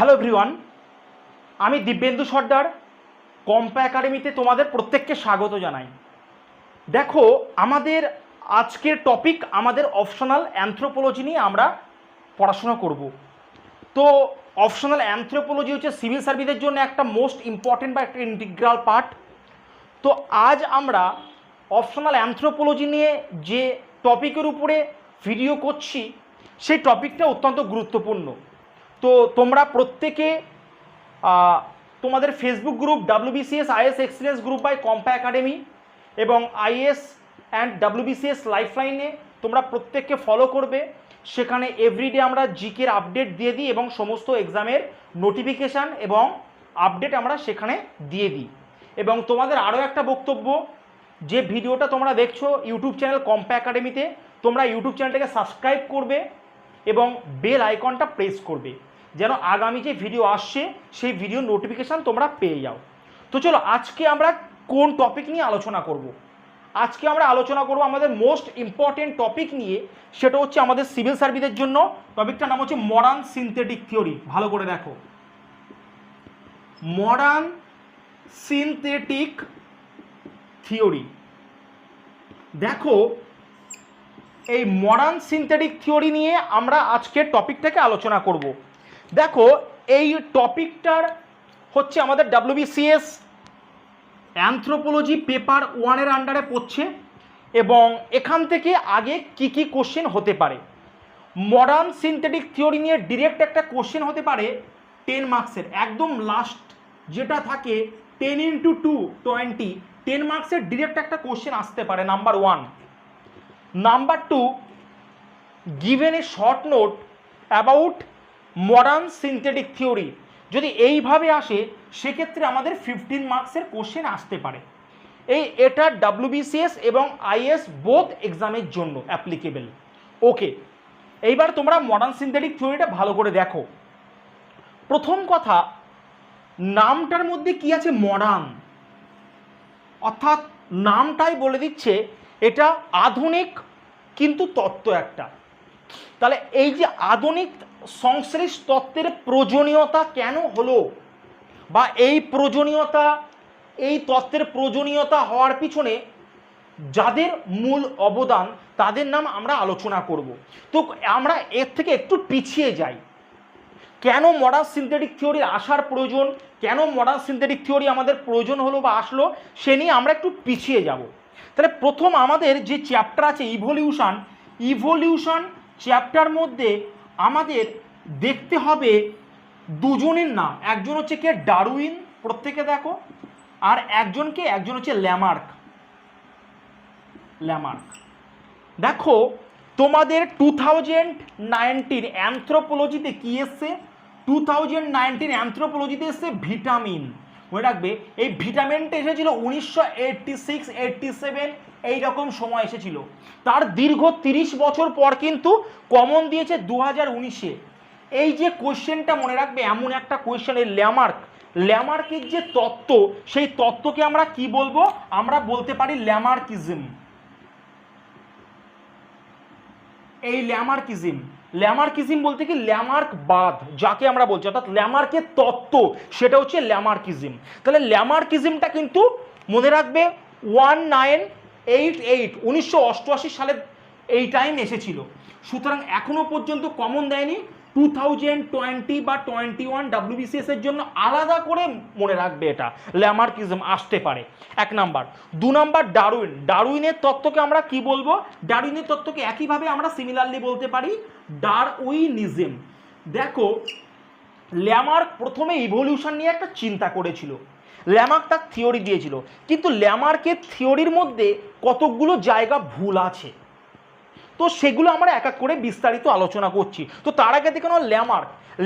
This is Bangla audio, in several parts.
হ্যালো এভরিওয়ান, আমি দিব্যেন্দু সর্দার কম্পা একাডেমিতে তোমাদের প্রত্যেককে স্বাগত জানাই। দেখো, আমাদের আজকের টপিক আমাদের অপশনাল অ্যানথ্রোপোলজি নিয়ে আমরা পড়াশোনা করব। তো অপশনাল অ্যানথ্রোপোলজি হচ্ছে সিভিল সার্ভিসের জন্য একটা মোস্ট ইম্পর্টেন্ট বা একটা ইন্টিগ্রাল পার্ট। তো আজ আমরা অপশনাল অ্যানথ্রোপোলজি নিয়ে যে টপিকের উপরে ভিডিও করছি সেই টপিকটা অত্যন্ত গুরুত্বপূর্ণ। তো তোমরা প্রত্যেকে তোমাদের Facebook group WBCS IAS excellence group by কম্পা একাডেমি এবং IAS অ্যান্ড WBCS লাইফলাইনে তোমরা প্রত্যেককে ফলো করবে। সেখানে এভরিডে আমরা জিকের আপডেট দিয়ে দিই এবং সমস্ত এক্সামের নোটিফিকেশান এবং আপডেট আমরা সেখানে দিয়ে দিই। এবং তোমাদের আরও একটা বক্তব্য, যে ভিডিওটা তোমরা দেখছো ইউটিউব চ্যানেল কম্পা একাডেমিতে, তোমরা ইউটিউব চ্যানেলটাকে সাবস্ক্রাইব করবে এবং বেল আইকনটা প্রেস করবে, যেন আগামী যে ভিডিও আসছে সেই ভিডিও নোটিফিকেশান তোমরা পেয়ে যাও। তো চলো, আজকে আমরা কোন টপিক নিয়ে আলোচনা করব। আজকে আমরা আলোচনা করব আমাদের মোস্ট ইম্পর্টেন্ট টপিক নিয়ে, সেটা হচ্ছে আমাদের সিভিল সার্ভিসের জন্য। টপিকটার নাম হচ্ছে মডার্ন সিনথেটিক থিওরি। ভালো করে দেখো, মডার্ন সিনথেটিক থিওরি। দেখো, এই মডার্ন সিনথেটিক থিওরি নিয়ে আমরা আজকের টপিকটাকে আলোচনা করব। দেখো, এই টপিকটার হচ্ছে আমাদের WBCS অ্যানথ্রোপোলজি পেপার 1-এর আন্ডারে পড়ছে এবং এখান থেকে আগে কি কি কোশ্চেন হতে পারে। মডার্ন সিনথেটিক থিওরি নিয়ে ডিরেক্ট একটা কোশ্চেন হতে পারে 10 মার্কসের, একদম লাস্ট যেটা থাকে 10 × 2 20, 10 মার্কসের ডিরেক্ট একটা কোশ্চেন আসতে পারে। Number 1। Number 2, given a short note about modern synthetic theory. যদি এইভাবে আসে সেক্ষেত্রে আমাদের 15 মার্কসের কোশ্চেন আসতে পারে। এটা WBCS এবং IAS বোথ এক্সামের জন্য অ্যাপ্লিকেবল। ওকে, এইবার তোমরা মডার্ন সিনথেটিক থিওরিটা ভালো করে দেখো। প্রথম কথা, নামটার মধ্যে কি আছে? মডার্ন, অর্থাৎ নামটাই বলে দিচ্ছে এটা আধুনিক কিন্তু তত্ত্ব একটা। তাহলে এই যে আধুনিক সংশ্লেষ তত্ত্বের প্রয়োজনীয়তা কেন হলো, বা এই তত্ত্বের প্রয়োজনীয়তা হওয়ার পিছনে যাদের মূল অবদান তাদের নাম আমরা আলোচনা করব। তো আমরা এর থেকে একটু পিছিয়ে যাই। কেন মডার্ন সিনথেটিক থিওরি আসার প্রয়োজন, কেন মডার্ন সিনথেটিক থিওরি আমাদের প্রয়োজন হলো বা আসলো, সে নিয়ে আমরা একটু পিছিয়ে যাব। তাহলে প্রথম আমাদের যে চ্যাপ্টার আছে ইভলিউশন চ্যাপ্টার মধ্যে আমাদের দেখতে হবে দুজনের নাম। একজন হচ্ছে কে? ডারউইন, প্রত্যেকে দেখো। আর একজন হচ্ছে ল্যামার্ক। দেখো, তোমাদের 2019 অ্যানথ্রোপোলজিতে কি এসছে? 2019 অ্যানথ্রোপোলজিতে এসছে ভিটামিন। মনে রাখবে, এই ভিটামিনটা এসেছিল 1986, 87 এইরকম সময় এসেছিল। তার দীর্ঘ 30 বছর পর কিন্তু কমন দিয়েছে 2019-এ। এই যে কোয়েশ্চেনটা মনে রাখবে, এমন একটা কোয়েশ্চেন, এই ল্যামার্কের যে তত্ত্ব, সেই তত্ত্বকে আমরা কি বলবো? আমরা বলতে পারি ল্যামার্কিজম। এই ল্যামার্কিজম বলতে কি? ল্যামার্কবাদ যাকে আমরা বলছি, অর্থাৎ ল্যামার্কের তত্ত্ব, সেটা হচ্ছে ল্যামার্কিজম। তাহলে ল্যামার্কিজমটা কিন্তু মনে রাখবে 1988 সালে এই টাইম এসেছিল। সুতরাং এখনো পর্যন্ত কমন দেয়নি। 2020 বা 21 WBCS এর জন্য আলাদা করে মনে রাখবে, এটা ল্যামার্কিজম আসতে পারে। 1 নাম্বার। 2 নাম্বার, ডারউইনের তত্ত্বকে আমরা কি বলবো? ডারউইনের তত্ত্বকে একইভাবে আমরা সিমিলারলি বলতে পারি ডারউইনিজম। দেখো, ল্যামার্ক প্রথমে ইভলিউশন নিয়ে একটা চিন্তা করেছিল, ল্যামার্ক তার থিওরি দিয়েছিল, কিন্তু ল্যামার্কের থিওরির মধ্যে কতকগুলো জায়গা ভুল আছে। তো সেগুলো আমরা এক এক করে বিস্তারিত আলোচনা করছি। তো তার আগে দেখে নাও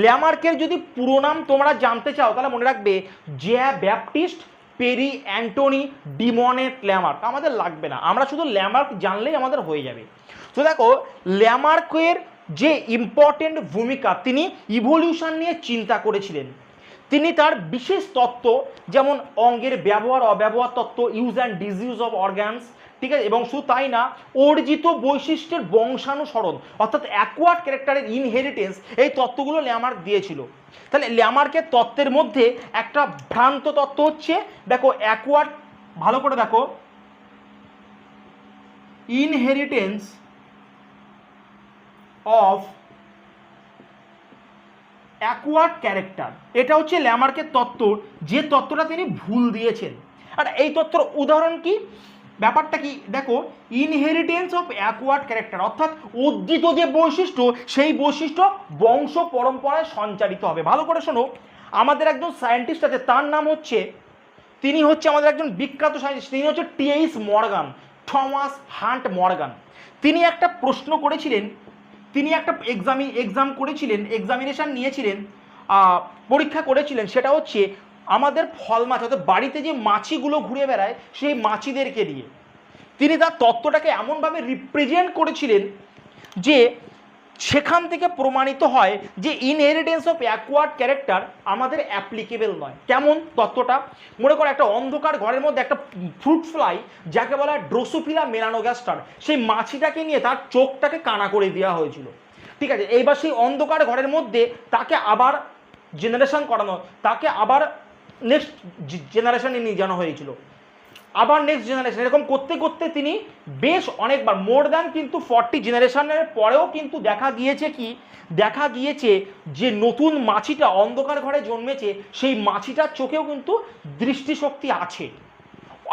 ল্যামার্কের যদি পুরো নাম তোমরা জানতে চাও তাহলে মনে রাখবে জ্যা ব্যাপটিস্ট পেরি অ্যান্টনি ডিমনেট ল্যামার্ক। আমাদের লাগবে না, আমরা শুধু ল্যামার্ক জানলেই আমাদের হয়ে যাবে। তো দেখো, ল্যামার্কের যে ইম্পর্টেন্ট ভূমিকা, তিনি ইভলিউশন নিয়ে চিন্তা করেছিলেন। তিনি তার বিশেষ তত্ত্ব, যেমন অঙ্গের ব্যবহার অব্যবহার তত্ত্ব, ইউজ অ্যান্ড ডিসইউজ অফ অর্গানস, ঠিক আছে, এবং শুধু তাই না, অর্জিত বৈশিষ্ট্যের বংশানুসরণ অর্থাৎ অ্যাকোয়ার্ড ক্যারেক্টারের ইনহেরিটেন্স, এই তত্ত্বগুলো ল্যামার্ক দিয়েছিল। তাহলে ল্যামার্কের তত্ত্বের মধ্যে একটা ভ্রান্ত তত্ত্ব হচ্ছে, দেখো অ্যাকোয়ার্ড, ভালো করে দেখো, ইনহেরিটেন্স অফ অ্যাকোয়ার্ড ক্যারেক্টার, এটা হচ্ছে ল্যামার্কের তত্ত্ব, যে তত্ত্বটা তিনি ভুল দিয়েছেন। আর এই তত্ত্বের উদাহরণ কি, ব্যাপারটা কি দেখো, ইনহেরিটেন্স অফ অ্যাকোয়ার্ড ক্যারেক্টার অর্থাৎ অর্জিত যে বৈশিষ্ট্য, সেই বৈশিষ্ট্য বংশ পরম্পরায় সঞ্চারিত হবে। ভালো করে শোনো, আমাদের একজন সায়েন্টিস্ট আছে, তার নাম হচ্ছে, তিনি হচ্ছে আমাদের একজন বিখ্যাত সায়েন্টিস্ট, তিনি হচ্ছে T. H. Morgan, Thomas hunt Morgan. তিনি একটা প্রশ্ন করেছিলেন, তিনি একটা এক্সাম করেছিলেন, এক্সামিনেশান নিয়েছিলেন, পরীক্ষা করেছিলেন, সেটা হচ্ছে আমাদের ফল মাছ অর্থাৎ বাড়িতে যে মাছিগুলো ঘুরে বেড়ায় সেই মাছিদেরকে দিয়ে। তিনি তার তত্ত্বটাকে এমনভাবে রিপ্রেজেন্ট করেছিলেন যে সেখান থেকে প্রমাণিত হয় যে ইনহেরিটেন্স অফ অ্যাকোয়ার্ড ক্যারেক্টার আমাদের অ্যাপ্লিকেবল নয়। কেমন তত্ত্বটা, মনে করো একটা অন্ধকার ঘরের মধ্যে একটা ফ্রুট ফ্লাই, যাকে বলা হয় ড্রোসোফিলা মেলানোগাস্টার, সেই মাছিটাকে নিয়ে তার চোখটাকে কানা করে দেওয়া হয়েছিল। ঠিক আছে, এইবার সেই অন্ধকার ঘরের মধ্যে তাকে আবার জেনারেশন করানো, তাকে আবার নেক্সট জেনারেশনে নিয়ে যাওয়া হয়েছিল, আবার নেক্সট জেনারেশন, এরকম করতে করতে তিনি বেশ অনেকবার, মোর দ্যান কিন্তু 40 জেনারেশনের পরেও কিন্তু দেখা গিয়েছে যে নতুন মাছিটা অন্ধকার ঘরে জন্মেছে, সেই মাছিটার চোখেও কিন্তু দৃষ্টিশক্তি আছে।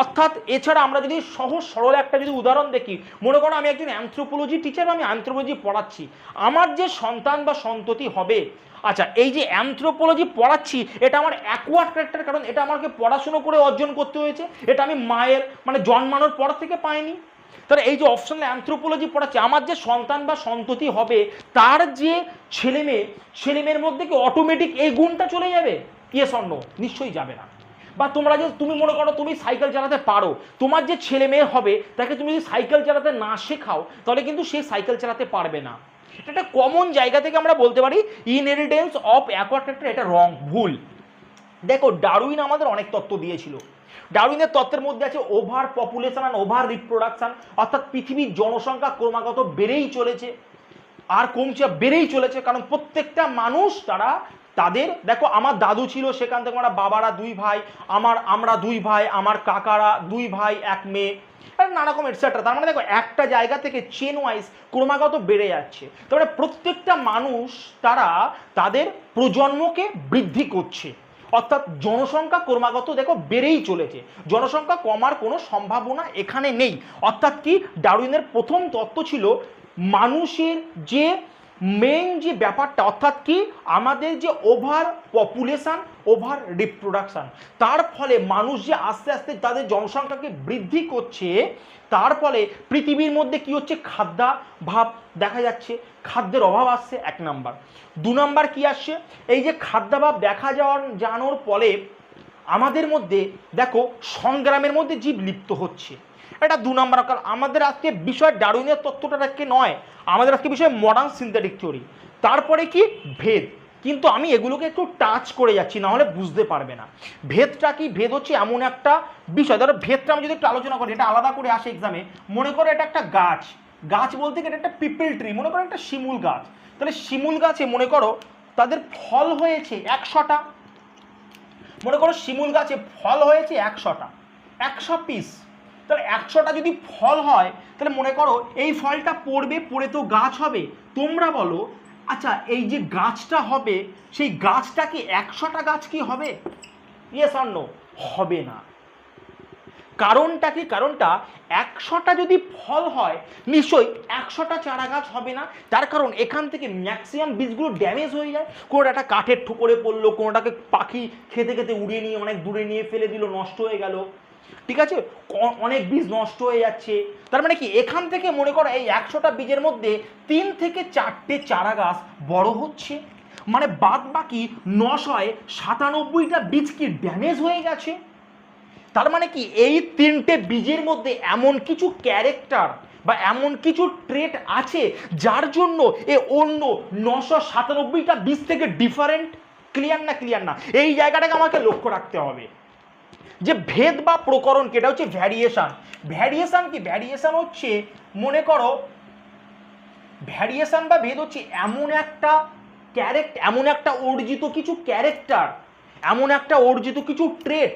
অর্থাৎ এছাড়া আমরা যদি সহজ সরল একটা যদি উদাহরণ দেখি, মনে করো আমি একজন অ্যানথ্রোপোলজি টিচার, আমি অ্যানথ্রোপোলজি পড়াচ্ছি, আমার যে সন্তান বা সন্ততি হবে, আচ্ছা এই যে অ্যানথ্রোপোলজি পড়াচ্ছি, এটা আমার অ্যাকোয়ার্ড ক্যারেক্টার, কারণ এটা আমাকে পড়াশুনো করে অর্জন করতে হয়েছে, এটা আমি মায়ের মানে জন্মানোর পর থেকে পাইনি। তাহলে এই যে অপশনাল অ্যানথ্রোপোলজি পড়াচ্ছি, আমার যে সন্তান বা সন্ততি হবে, তার যে ছেলেমেয়ের মধ্যে কি অটোমেটিক এই গুণটা চলে যাবে? Yes or no? নিশ্চয়ই যাবে না। বা তুমি মনে করো তুমি সাইকেল চালাতে পারো, তোমার যে ছেলে মেয়ে হবে তাকে তুমি যদি সাইকেল চালাতে না শেখাও, তাহলে কিন্তু সে সাইকেল চালাতে পারবে না। এটা একটা কমন জায়গা থেকে আমরা বলতে পারি ইনহেরিটেন্স অফ অ্যাকোয়ার্ড ক্যারেক্টার, এটা রং, ভুল। দেখো ডারউইন আমাদের অনেক তত্ত্ব দিয়েছিল। ডারউইনের তত্ত্বের মধ্যে আছে over population and over reproduction, অর্থাৎ পৃথিবীর জনসংখ্যা ক্রমাগত বেড়েই চলেছে আর কমছে, বেড়েই চলেছে, কারণ প্রত্যেকটা মানুষ তাদের দেখো, আমার দাদু ছিল, সেখান থেকে আমরা বাবারা 2 ভাই, আমরা 2 ভাই, আমার কাকারা 2 ভাই 1 মেয়ে, নানা রকম এটসেট্রা। তার মানে দেখো একটা জায়গা থেকে চেন ওয়াইজ ক্রমাগত বেড়ে যাচ্ছে। তার মানে প্রত্যেকটা মানুষ তাদের প্রজন্মকে বৃদ্ধি করছে, অর্থাৎ জনসংখ্যা ক্রমাগত দেখো বেড়েই চলেছে, জনসংখ্যা কমার কোনো সম্ভাবনা এখানে নেই। অর্থাৎ কি, ডারউইনের প্রথম তত্ত্ব ছিল মানুষের যে মেইন যে ব্যাপারটা, অর্থাৎ কি আমাদের যে ওভার পপুলেশন, ওভার রিপ্রোডাকশন, তার ফলে মানুষ যে আস্তে আস্তে তাদের জনসংখ্যাকে বৃদ্ধি করছে, তার ফলে পৃথিবীর মধ্যে কি হচ্ছে, খাদ্যাভাব দেখা যাচ্ছে, খাদ্যের অভাব আসছে 1 নাম্বার। 2 নাম্বার কি আসছে, এই যে খাদ্যাভাব দেখা যাওয়ার ফলে আমাদের মধ্যে দেখো সংগ্রামের মধ্যে জীব লিপ্ত হচ্ছে, এটা 2 নাম্বার। কারণ আমাদের আজকে বিষয় ডারউইনের তত্ত্বটাকে নয়, আমাদের আজকে বিষয় মডার্ন সিনথেটিক থিওরি। তারপরে কি, ভেদ। কিন্তু আমি এগুলোকে একটু টাচ করে যাচ্ছি, না হলে বুঝতে পারবে না ভেদটা কি। ভেদ হচ্ছে এমন একটা বিষয়, ধরো ভেদটা আমি যদি একটু আলোচনা করি, এটা আলাদা করে আসে এক্সামে। মনে করো এটা একটা গাছ বলতে কি, এটা একটা পিপল ট্রি, মনে করো একটা শিমুল গাছ। তাহলে শিমুল গাছে মনে করো তাদের ফল হয়েছে 100টা, মনে করো শিমুল গাছে ফল হয়েছে 100টা, 100 পিস। তাহলে 100টা যদি ফল হয়, তাহলে মনে করো এই ফলটা পড়ে তো গাছ হবে। তোমরা বলো, আচ্ছা এই যে গাছটা হবে, সেই গাছটা কি 100টা গাছ কি হবে? Yes or no? হবে না। কারণটা কি, কারণটা 100টা যদি ফল হয়, নিশ্চয়ই 100টা চারা গাছ হবে না। তার কারণ এখান থেকে ম্যাক্সিমাম বীজগুলো ড্যামেজ হয়ে যায়, কোনোটা একটা কাঠের ঠোকরে পড়লো, কোনোটাকে পাখি খেতে খেতে উড়িয়ে নিয়ে অনেক দূরে নিয়ে ফেলে দিল, নষ্ট হয়ে গেল, ঠিক আছে, অনেক বীজ নষ্ট হয়ে যাচ্ছে। তার মানে কি, এখান থেকে মনে করো এই 100টা বীজের মধ্যে 3 থেকে 4টে চারা গাছ বড় হচ্ছে, মানে বাদ বাকি 997টা বীজ কি ড্যামেজ হয়ে গেছে। তার মানে কি, এই 3টে বীজের মধ্যে এমন কিছু ক্যারেক্টার বা এমন কিছু ট্রেট আছে যার জন্য এ অন্য 997টা বীজ থেকে ডিফারেন্ট। ক্লিয়ার না? এই জায়গাটাকে আমাকে লক্ষ্য রাখতে হবে। যে ভেদ বা প্রকরণ কি, এটা হচ্ছে ভ্যারিয়েশন। ভ্যারিয়েশন কি, ভ্যারিয়েশন হচ্ছে মনে করো ভ্যারিয়েশন বা ভেদ হচ্ছে এমন একটা অর্জিত কিছু ক্যারেক্টার, এমন একটা অর্জিত কিছু ট্রেট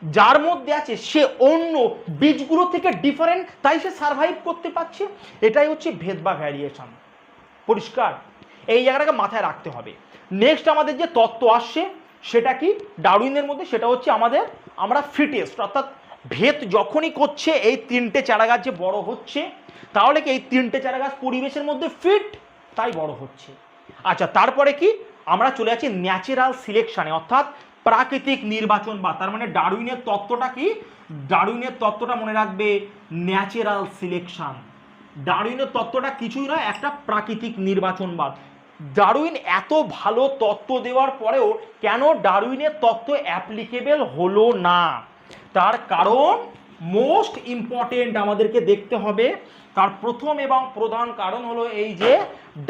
যার মধ্যে আছে সে অন্য বীজগুলো থেকে ডিফারেন্ট, তাই সে সার্ভাইভ করতে পারছে। এটাই হচ্ছে ভেদ বা ভ্যারিয়েশন। পরিষ্কার? এই জায়গাটাকে মাথায় রাখতে হবে। নেক্সট আমাদের যে তত্ত্ব আসছে সেটা কি ডারউইনের মধ্যে, সেটা হচ্ছে আমরা ফিটেস্ট, অর্থাৎ ভেদ যখনই করছে এই তিনটে চারাগাছ যে বড় হচ্ছে, তাহলে কি এই তিনটে চারাগাছ পরিবেশের মধ্যে ফিট, তাই বড় হচ্ছে। আচ্ছা, তারপরে কি আমরা চলে যাচ্ছি ন্যাচারাল সিলেকশনে, অর্থাৎ প্রাকৃতিক নির্বাচন। বা তার মানে ডারউইনের তত্ত্বটা কি, ডারউইনের তত্ত্বটা মনে রাখবে ন্যাচারাল সিলেকশন। ডারউইনের তত্ত্বটা কিছুই নয়, একটা প্রাকৃতিক নির্বাচনবাদ। ডারউইন এত ভালো তত্ত্ব দেওয়ার পরেও কেন ডারউইনের তত্ত্ব অ্যাপ্লিকেবল হলো না, তার কারণ মোস্ট ইম্পর্টেন্ট আমাদেরকে দেখতে হবে। তার প্রথম এবং প্রধান কারণ হলো এই যে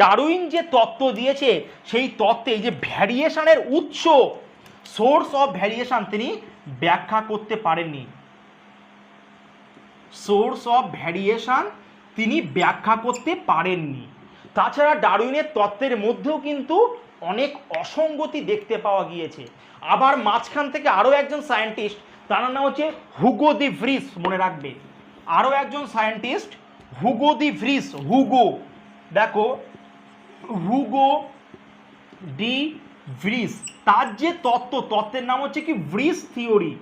ডারউইন যে তত্ত্ব দিয়েছে সেই তত্ত্বে এই যে ভ্যারিয়েশনের উৎস, সোর্স অফ ভ্যারিয়েশন তিনি ব্যাখ্যা করতে পারেননি। সোর্স অফ ভ্যারিয়েশন তিনি ব্যাখ্যা করতে পারেননি। তাছাড়া ডারউইনের তত্ত্বের মধ্যেও কিন্তু অনেক অসঙ্গতি দেখতে পাওয়া গিয়েছে। আবার মাঝখান থেকে আরও একজন সায়েন্টিস্ট, তার নাম হচ্ছে হুগো দি ভ্রিস, মনে রাখবে আরও একজন সায়েন্টিস্ট হুগো দি ভ্রিস, দেখো হুগো ডি ভ্রিস, তার যে তত্ত্বের নাম হচ্ছে কি ভ্রিস থিওরি।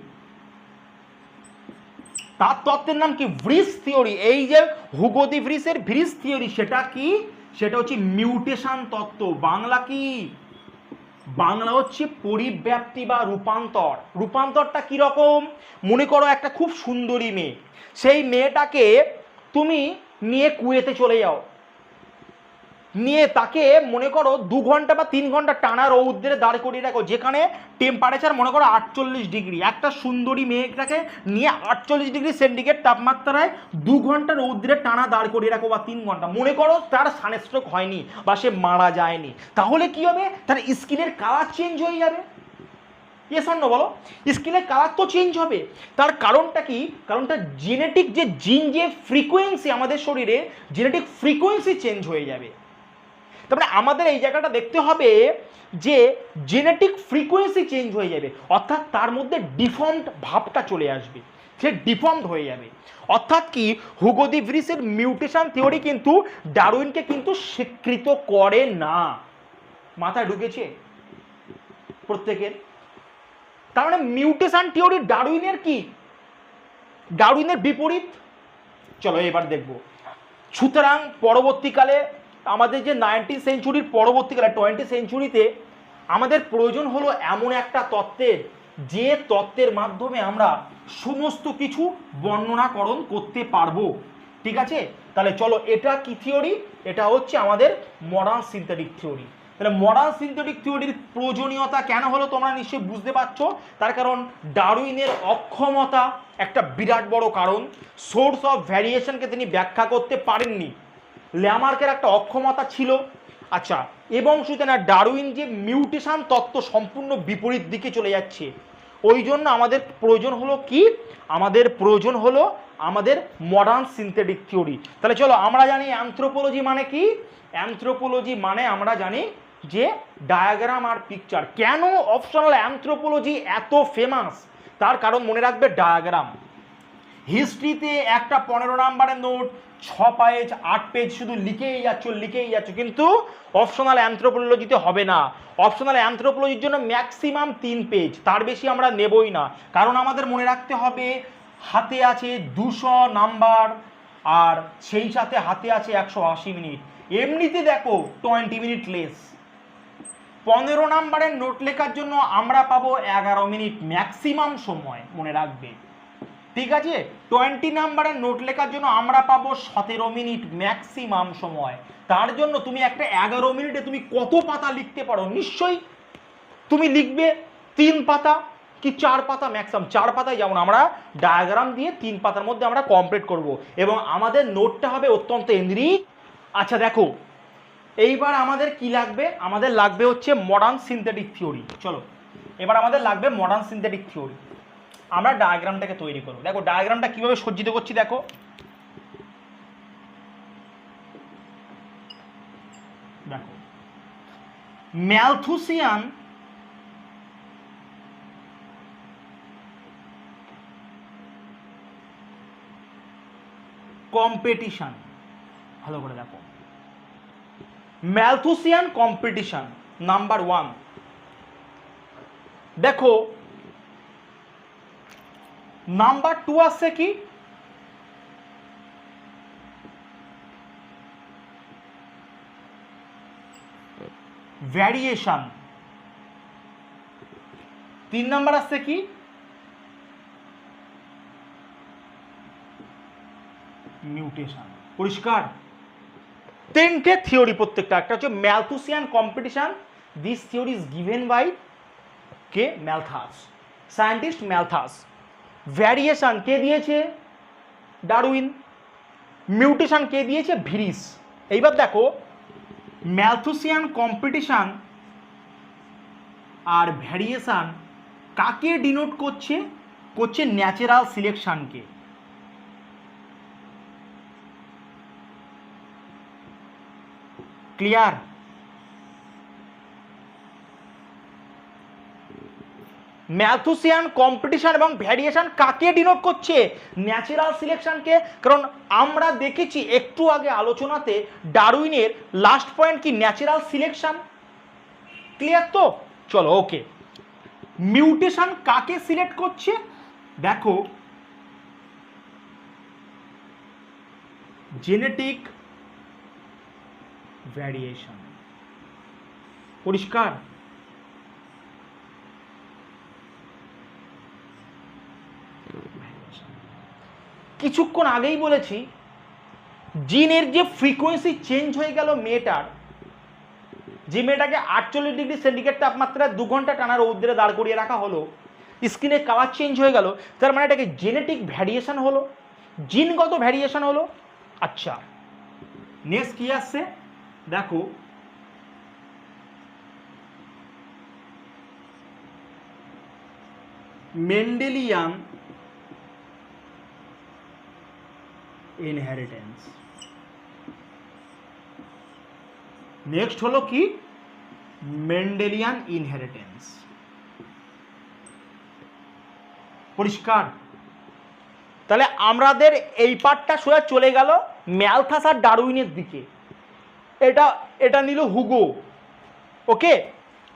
তার তত্ত্বের নাম কি ভ্রিস থিওরি। এই যে হুগো দি ভ্রিসের ভ্রিস থিওরি, সেটা কি, সেটা হচ্ছে মিউটেশন তত্ত্ব। বাংলা কি, বাংলা হচ্ছে পরিব্যাপ্তি বা রূপান্তর। রূপান্তরটা কিরকম, মনে করো একটা খুব সুন্দরী মেয়ে, সেই মেয়েটাকে তুমি নিয়ে কুয়েতে চলে যাও, নিয়ে তাকে মনে করো 2 ঘন্টা বা 3 ঘন্টা টানা রৌদ্রে দাঁড় করিয়ে রাখো, যেখানে টেম্পারেচার মনে করো 48 ডিগ্রি। একটা সুন্দরী মেয়েটাকে নিয়ে 48 ডিগ্রি সেন্টিগ্রেড তাপমাত্রায় 2 ঘন্টা রৌদ্রে টানা দাঁড় করিয়ে রাখো বা 3 ঘন্টা, মনে করো তার সানস্ট্রোক হয়নি বা সে মারা যায়নি, তাহলে কি হবে, তার স্কিনের কালার চেঞ্জ হয়ে যাবে। ইয়েস অর নো বলো, স্কিনের কালার তো চেঞ্জ হবে। তার কারণটা কি, কারণটা জেনেটিক যে জিন যে ফ্রিকোয়েন্সি, আমাদের শরীরে জেনেটিক ফ্রিকোয়েন্সি চেঞ্জ হয়ে যাবে। তারপরে আমাদের এই জায়গাটা দেখতে হবে যে জেনেটিক ফ্রিকোয়েন্সি চেঞ্জ হয়ে যাবে, অর্থাৎ তার মধ্যে ডিফর্মড ভাবটা চলে আসবে, সে ডিফর্মড হয়ে যাবে। অর্থাৎ কি হুগো দি ভ্রিসের মিউটেশন থিওরি কিন্তু ডারউইনকে কিন্তু স্বীকৃত করে না। মাথায় ঢুকেছে প্রত্যেকের? তার মানে মিউটেশন থিওরি ডারউইনের কি, ডারউইনের বিপরীত। চলো এবার দেখব। সুতরাং পরবর্তীকালে আমাদের যে 19th সেঞ্চুরির পরবর্তীকালে 20th সেঞ্চুরিতে আমাদের প্রয়োজন হলো এমন একটা তত্ত্বের, যে তত্ত্বের মাধ্যমে আমরা সমস্ত কিছু বর্ণনাকরণ করতে পারবো। ঠিক আছে, তাহলে চলো, এটা কি থিওরি, এটা হচ্ছে আমাদের মডার্ন সিনথেটিক থিওরি। তাহলে মডার্ন সিনথেটিক থিওরির প্রয়োজনীয়তা কেন হলো তোমরা নিশ্চয়ই বুঝতে পারছো। তার কারণ ডারউইনের অক্ষমতা একটা বিরাট বড় কারণ। সোর্স অফ ভ্যারিয়েশনকে তিনি ব্যাখ্যা করতে পারেননি, ল্যামার্কের একটা অক্ষমতা ছিল। আচ্ছা, এবং শুধু না, ডারউইন যে মিউটেশন তত্ত্ব সম্পূর্ণ বিপরীত দিকে চলে যাচ্ছে, ওই জন্য আমাদের প্রয়োজন হলো কি, আমাদের প্রয়োজন হলো আমাদের মডার্ন সিনথেটিক থিওরি। তাহলে চলো আমরা জানি অ্যানথ্রোপোলজি মানে কি। অ্যানথ্রোপোলজি মানে আমরা জানি যে ডায়াগ্রাম আর পিকচার। কেন অপশনাল অ্যানথ্রোপোলজি এত ফেমাস, তার কারণ মনে রাখবে ডায়াগ্রাম। হিস্ট্রিতে একটা 15 নাম্বারের নোট 6 পেজ 8 পেজ শুধু লিখেই যাচ্ছ, কিন্তু অপশনাল অ্যানথ্রোপোলজিতে হবে না। অপশনাল অ্যানথ্রোপোলজির জন্য ম্যাক্সিমাম 3 পেজ, তার বেশি আমরা নেবই না। কারণ আমাদের মনে রাখতে হবে হাতে আছে 200 নাম্বার, আর সেই সাথে হাতে আছে 180 মিনিট। এমনিতে দেখো 20 মিনিট লেস। 15 নাম্বারের নোট লেখার জন্য আমরা পাবো 11 মিনিট ম্যাক্সিমাম সময়, মনে রাখবে। ঠিক আছে, 20 নাম্বারের নোট লেখার জন্য আমরা পাবো 17 মিনিট ম্যাক্সিমাম সময়। তার জন্য তুমি একটা 11 মিনিটে তুমি কত পাতা লিখতে পারো, নিশ্চয়ই তুমি লিখবে 3 পাতা কি 4 পাতা ম্যাক্সিমাম। 4 পাতায় যেমন আমরা ডায়াগ্রাম দিয়ে 3 পাতার মধ্যে আমরা কমপ্লিট করব, এবং আমাদের নোটটা হবে অত্যন্ত এন্দ্রিক। আচ্ছা দেখো, এইবার আমাদের কি লাগবে, আমাদের লাগবে হচ্ছে মডার্ন সিনথেটিক থিওরি। চলো এবার আমাদের লাগবে মডার্ন সিনথেটিক থিওরি। আমরা ডায়াগ্রামটাকে তৈরি করব। দেখো ডায়াগ্রামটা কিভাবে সজ্জিত করছি, দেখো দেখো ম্যালথুসিয়ান কম্পিটিশন, ভালো করে দেখো, ম্যালথুসিয়ান কম্পিটিশন নাম্বার 1। দেখো নাম্বার 2 আসছে কি, ভ্যারিয়েশন। 3 নাম্বার আসছে কি, মিউটেশন। পরিষ্কার? 3টে থিওরি প্রত্যেকটা। একটা হচ্ছে Malthusian competition, this theory is given by কে, ম্যালথাস, সায়েন্টিস্ট ম্যালথাস। ভ্যারিয়েশন কে দিয়েছে, ডারউইন। মিউটেশন কে দিয়েছে, ভিরিস। এইবার দেখো ম্যালথুসিয়ান কম্পিটিশন আর ভ্যারিয়েশন কাকে ডিনোট করছে, করছে ন্যাচারাল সিলেকশনকে। ক্লিয়ার? ম্যালথুসিয়ান কম্পিটিশন এবং ভ্যারিয়েশন কাকে ডিনোট করছে, ন্যাচারাল সিলেকশনকে। কারণ আমরা দেখেছি একটু আগে আলোচনাতে ডারউইনের লাস্ট পয়েন্ট কি, ন্যাচারাল সিলেকশন। ক্লিয়ার তো? চলো ওকে। মিউটেশন কাকে সিলেক্ট করছে, দেখো জেনেটিক ভ্যারিয়েশন। পরিষ্কার? কিছুক্ষণ আগেই বলেছি জিনের যে ফ্রিকোয়েন্সি চেঞ্জ হয়ে গেল মেয়েটার, যে মেয়েটাকে 48 ডিগ্রি সেন্টিগ্রেড তাপমাত্রায় 2 ঘন্টা টানা রৌদ্রে দাঁড় করিয়ে রাখা হলো, স্কিনের কালার চেঞ্জ হয়ে গেল, তার মানে এটাকে জেনেটিক ভ্যারিয়েশন হলো, জিনগত ভ্যারিয়েশন হলো। আচ্ছা নেক্সট কি আসছে, দেখো মেন্ডেলিয়ান ইনহেরিটেন্স। নেক্সট হলো কি, মেন্ডেলিয়ান ইনহেরিটেন্স। পরিষ্কার? তাহলে আমাদের এই পার্টটা সোজা চলে গেল ম্যালথাস আর ডারউইনের দিকে। এটা এটা নিল হুগো। ওকে,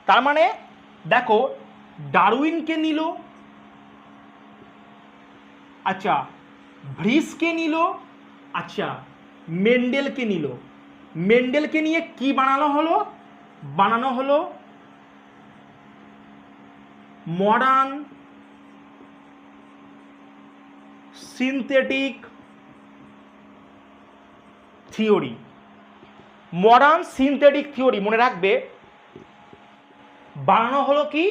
তার মানে দেখো ডারউইনকে নিল, আচ্ছা ভ্রিসকে নিল, আচ্ছা মেন্ডেলকে নিল। মেন্ডেলকে নিয়ে কি বানানো হলো, বানানো হলো modern synthetic theory. Modern synthetic theory মনে রাখবে, বানানো হলো কি,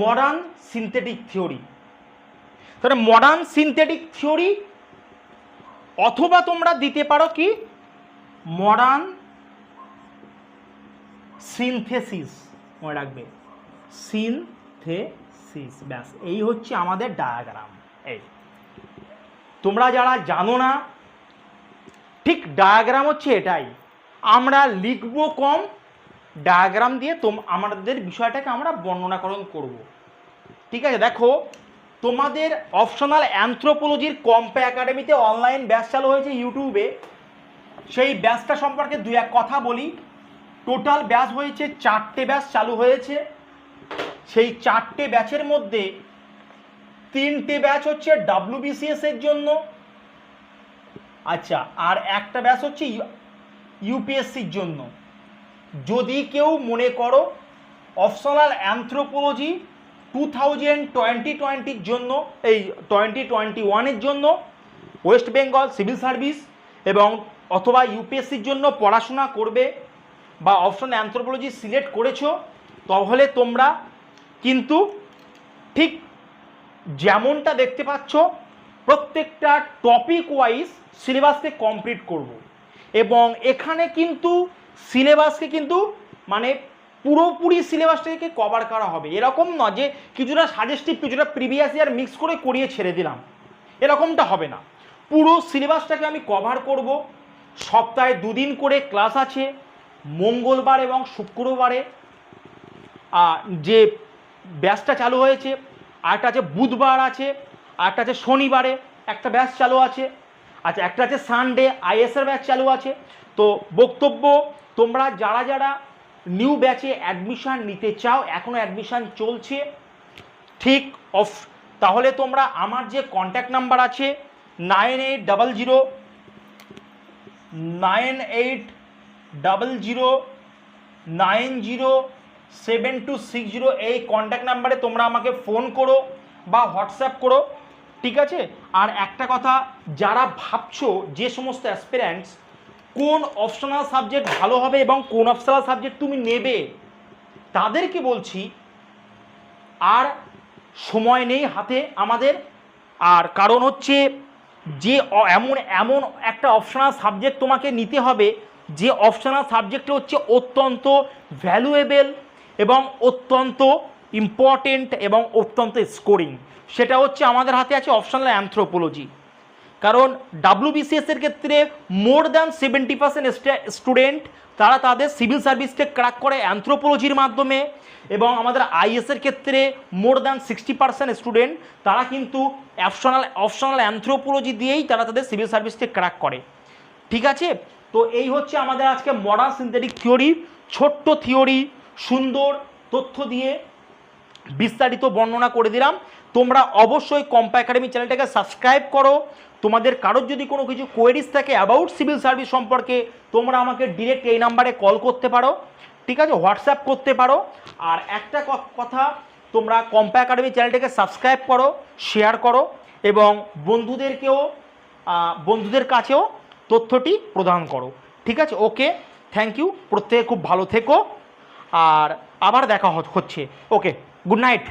মডার্ন সিনথেটিক থিওরি। তাহলে মডার্ন সিনথেটিক থিওরি, অথবা তোমরা দিতে পারো কি, মডার্ন সিনথেসিস। মনে রাখবে সিনথেসিস। ব্যাস এই হচ্ছে আমাদের ডায়াগ্রাম। এই তোমরা যারা জানো না, ঠিক ডায়াগ্রাম হচ্ছে এটাই। আমরা লিখবো কম, ডায়াগ্রাম দিয়ে আমাদের বিষয়টাকে আমরা বর্ণনাকরণ করব। ঠিক আছে? দেখো তোমাদের অপশনাল অ্যানথ্রোপোলজির কম্পে একাডেমিতে অনলাইন ব্যাচ চালু হয়েছে ইউটিউবে। সেই ব্যাচটা সম্পর্কে দু এক কথা বলি। টোটাল ব্যাচ হয়েছে 4টে ব্যাচ চালু হয়েছে। সেই 4টে ব্যাচের মধ্যে 3টে ব্যাচ হচ্ছে WBCS এর জন্য, আচ্ছা আর একটা ব্যাচ হচ্ছে ইউপিএসসির জন্য। যদি কেউ মনে করো অপশনাল অ্যানথ্রোপোলজি 2020-20 জন্য, এই 2021-এর জন্য ওয়েস্ট বেঙ্গল সিভিল সার্ভিস এবং অথবা ইউপিএসসির জন্য পড়াশোনা করবে বা অপশনাল অ্যানথ্রোপোলজি সিলেক্ট করেছো, তাহলে তোমরা কিন্তু ঠিক যেমনটা দেখতে পাচ্ছ প্রত্যেকটা টপিক ওয়াইজ সিলেবাসকে কমপ্লিট করব। এবং এখানে কিন্তু সিলেবাসকে কিন্তু মানে পুরোপুরি সিলেবাসটাকে কভার করা হবে। এরকম নয় যে কিছুটা সাজেস্টিভ কিছুটা প্রিভিয়াস ইয়ার মিক্স করে করিয়ে ছেড়ে দিলাম, এরকমটা হবে না। পুরো সিলেবাসটাকে আমি কভার করব। সপ্তাহে 2 দিন করে ক্লাস আছে, মঙ্গলবার এবং শুক্রবারে যে ব্যাচটা চালু হয়েছে, আরেকটা আছে বুধবার আছে, আরেকটা আছে শনিবারে একটা ব্যাচ চালু আছে, আচ্ছা একটা আছে সানডে আইএসের ব্যাচ চালু আছে। তো বক্তব্য, তোমরা যারা যারা নিউ ব্যাচে অ্যাডমিশান নিতে চাও, এখনও অ্যাডমিশান চলছে ঠিক অফ, তাহলে তোমরা আমার যে কন্ট্যাক্ট নাম্বার আছে 9800907260, এই কন্ট্যাক্ট নাম্বারে তোমরা আমাকে ফোন করো বা হোয়াটসঅ্যাপ করো, ঠিক আছে। আর একটা কথা, যারা ভাবছো যে সমস্ত অ্যাসপিরেন্টস কোন অপশনাল সাবজেক্ট ভালো হবে এবং কোন অপশনাল সাবজেক্ট তুমি নেবে, তাদেরকে বলছি আর সময় নেই হাতে আমাদের। আর কারণ হচ্ছে যে এমন একটা অপশনাল সাবজেক্ট তোমাকে নিতে হবে, যে অপশনাল সাবজেক্টটা হচ্ছে অত্যন্ত ভ্যালুয়েবল এবং অত্যন্ত ইম্পর্টেন্ট এবং অত্যন্ত স্কোরিং, সেটা হচ্ছে আমাদের হাতে আছে অপশনাল অ্যানথ্রোপোলজি। কারণ ডাব্লিউবিসিএসের ক্ষেত্রে মোর দ্যান 70% স্টুডেন্ট তারা তাদের সিভিল সার্ভিসকে ক্র্যাক করে অ্যানথ্রোপোলজির মাধ্যমে, এবং আমাদের আইএসের ক্ষেত্রে মোর দ্যান 60% স্টুডেন্ট তারা কিন্তু অপশনাল অ্যানথ্রোপোলজি দিয়েই তারা তাদের সিভিল সার্ভিসকে ক্র্যাক করে, ঠিক আছে। তো এই হচ্ছে আমাদের আজকে মডার্ন সিনথেটিক থিওরি, ছোট্ট থিওরি, সুন্দর তথ্য দিয়ে বিস্তারিত বর্ণনা করে দিলাম। তোমরা অবশ্যই কম্পা একাডেমি চ্যানেলটাকে সাবস্ক্রাইব করো। তোমাদের কারোর যদি কোনো কিছু কোয়েরিজ থাকে অ্যাবাউট সিভিল সার্ভিস সম্পর্কে, তোমরা আমাকে ডিরেক্ট এই নাম্বারে কল করতে পারো, ঠিক আছে, হোয়াটসঅ্যাপ করতে পারো। আর একটা কথা, তোমরা কম্পা একাডেমি চ্যানেলটাকে সাবস্ক্রাইব করো, শেয়ার করো এবং বন্ধুদের কাছেও তথ্যটি প্রদান করো, ঠিক আছে। ওকে, থ্যাংক ইউ, প্রত্যেকে খুব ভালো থেকো, আর আবার দেখা হচ্ছে। ওকে, গুড নাইট।